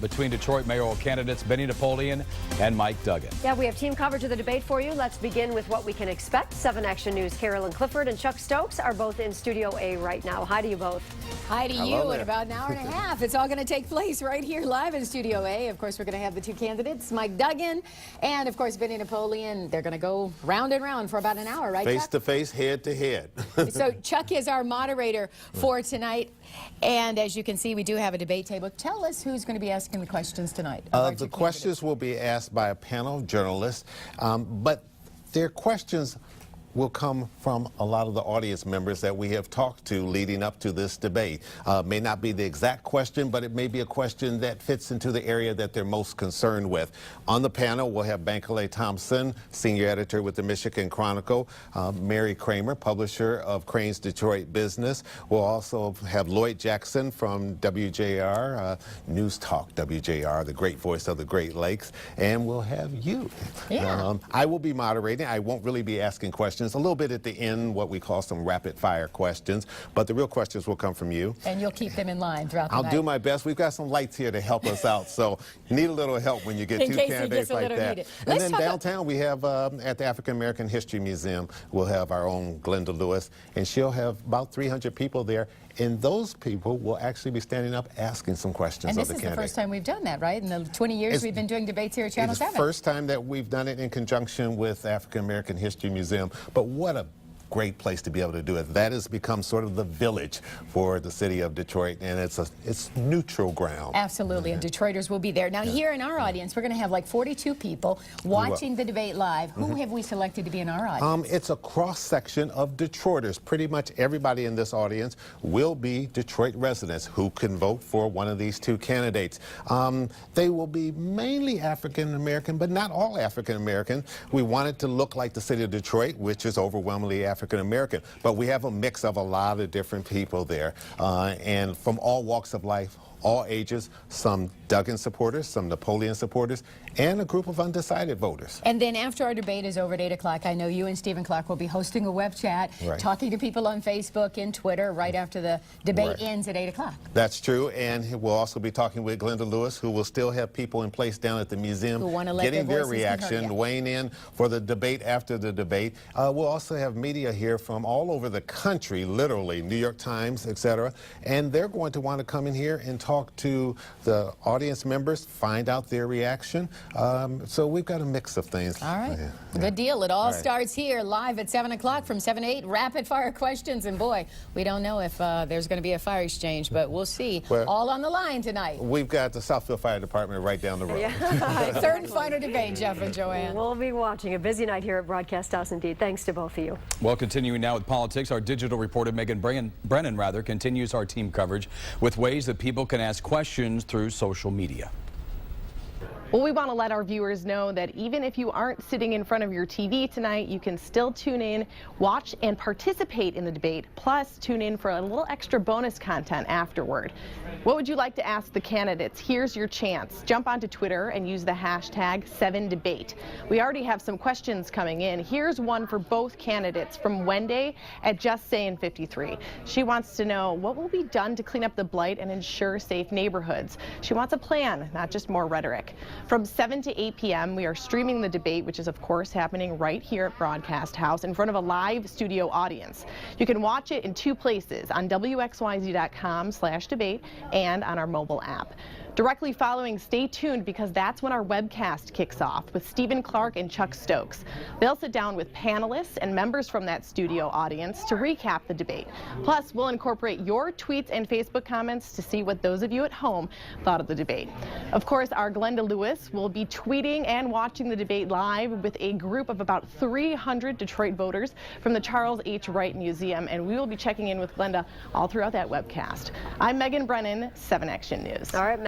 between Detroit mayoral candidates Benny Napoleon and Mike Duggan. Yeah, we have team coverage of the debate for you. Let's begin with what we can expect. 7 Action News' Carolyn Clifford and Chuck Stokes are both in Studio A right now. Hi to you both. Hi to you. In about an hour and a half, it's all going to take place right here live in Studio A. Of course, we're going to have the two candidates, Mike Duggan and, of course, Benny Napoleon. They're going to go round and round for about an hour, right, Face Chuck? to face, head to head. So Chuck is our moderator for tonight. And as you can see, we do have a debate table. Tell us who's going to be asking the questions tonight. The questions will be asked by a panel of journalists, but their questions will come from a lot of the audience members that we have talked to leading up to this debate. May not be the exact question, but it may be a question that fits into the area that they're most concerned with. On the panel, we'll have Bankaley Thompson, senior editor with the Michigan Chronicle, Mary Kramer, publisher of Crane's Detroit Business. We'll also have Lloyd Jackson from WJR, News Talk WJR, the great voice of the Great Lakes, and we'll have you. Yeah. I will be moderating. I won't really be asking questions. A little bit at the end, what we call some rapid fire questions, but the real questions will come from you. And you'll keep them in line throughout the night. I'll do my best. We've got some lights here to help us out, so you need a little help when you get two candidates like that. And then downtown we have at the African American History Museum, we'll have our own Glenda Lewis, and she'll have about 300 people there. And those people will actually be standing up asking some questions of the candidate. And this is the first time we've done that, right? In the 20 years we've been doing debates here at Channel 7. It's the first time that we've done it in conjunction with African American History Museum. But what a great place to be able to do it. That has become sort of the village for the city of Detroit, and it's neutral ground. Absolutely, and Detroiters will be there. Now, here in our audience, we're going to have like 42 people watching the debate live. Who have we selected to be in our audience? It's a cross-section of Detroiters. Pretty much everybody in this audience will be Detroit residents who can vote for one of these two candidates. They will be mainly African American, but not all African American. We want it to look like the city of Detroit, which is overwhelmingly African American, but we have a mix of a lot of different people there, and from all walks of life, all ages, some Duggan supporters, some Napoleon supporters, and a group of undecided voters. And then after our debate is over at 8 o'clock, I know you and Stephen Clark will be hosting a web chat, talking to people on Facebook and Twitter right after the debate ends at 8 o'clock. That's true, and we'll also be talking with Glenda Lewis, who will still have people in place down at the museum getting their reaction, weighing in for the debate after the debate. We'll also have media here from all over the country, literally, New York Times, etc., and they're going to want to come in here and talk to the audience members, find out their reaction. So we've got a mix of things. All right. Good deal. It all starts here live at 7 o'clock from 7 to 8. Rapid fire questions. And boy, we don't know if there's going to be a fire exchange, but we'll see. Well, all on the line tonight. We've got the Southfield Fire Department right down the road. Third and final debate, Jeff and Joanne. We'll be watching. A busy night here at Broadcast House indeed. Thanks to both of you. Well, continuing now with politics, our digital reporter Megan Brennan continues our team coverage with ways that people can ask questions through social media. Well, we want to let our viewers know that even if you aren't sitting in front of your TV tonight, you can still tune in, watch, and participate in the debate, plus tune in for a little extra bonus content afterward. What would you like to ask the candidates? Here's your chance. Jump onto Twitter and use the hashtag 7debate. We already have some questions coming in. Here's one for both candidates from Wendy at Just Saying 53. She wants to know what will be done to clean up the blight and ensure safe neighborhoods. She wants a plan, not just more rhetoric. From 7 to 8 p.m., we are streaming the debate, which is, of course, happening right here at Broadcast House in front of a live studio audience. You can watch it in 2 places, on WXYZ.com/debate and on our mobile app. Directly following, stay tuned because that's when our webcast kicks off with Stephen Clark and Chuck Stokes. They'll sit down with panelists and members from that studio audience to recap the debate. Plus, we'll incorporate your tweets and Facebook comments to see what those of you at home thought of the debate. Of course, our Glenda Lewis will be tweeting and watching the debate live with a group of about 300 Detroit voters from the Charles H. Wright Museum, and we will be checking in with Glenda all throughout that webcast. I'm Megan Brennan, 7 Action News. All right.